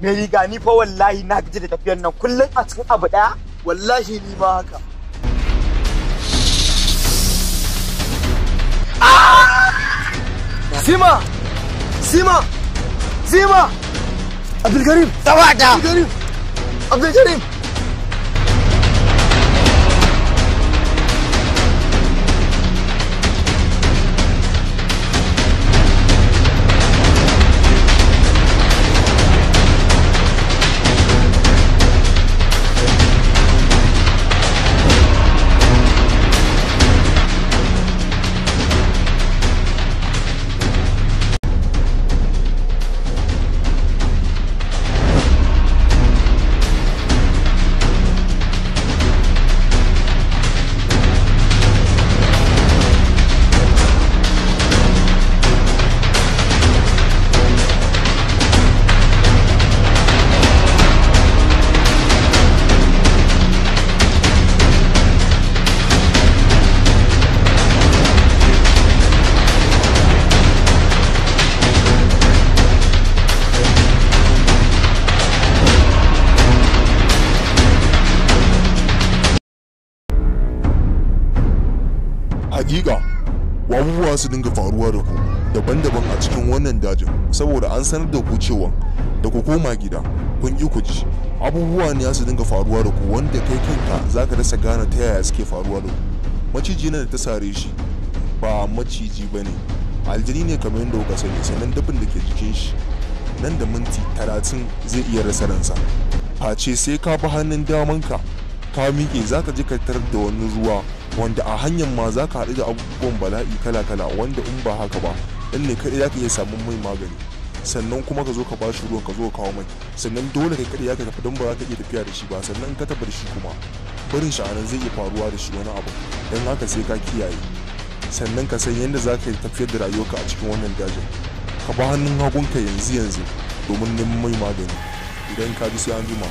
me riga ni fa wallahi na gaji da tafiyar nan kullun a cikin abu daya wallahi ni ma haka Sima Abdul Karim tawada Abdul Karim hakika abubuwa su dinga faruwa da ku daban-daban a cikin wannan dajin saboda an sanar da ku cewa da ku koma gida kun yi ku ji abubuwa ne su dinga faruwa da ku wanda kai kanka zaka rasa gane ta yaya suke faruwa da ku maciji na da ta sare shi ba maciji bane aljini ne kamar yadda kuka sani sannan dafin da ke jikin shi nan da minti 30 zai iya rasa ransa face sai ka bi hannun damanka ka miƙe zaka je ka tarar da wani ruwa wanda a hanyar ma za ka haɗu da abubuwan bala'i kala-kala wanda in ba haka ba ɗan ne kaɗai za ka iya samun mai magani sannan kuma ka zo ka bashi ruwan ka zo ka kawo mai sannan dole kai kaɗai za ka tafi don ba za ka iya tafiya da shi ba sannan ka tabar shi kuma barin shi a nan zai iya faruwa da shi wani abu don haka sai ka kiyaye sannan ka san yadda za ka tafiyar da rayuwarka a cikin wannan dajin ka ba hannun hagunka yanzu domin neman mai magani idan ka ji sai an jima.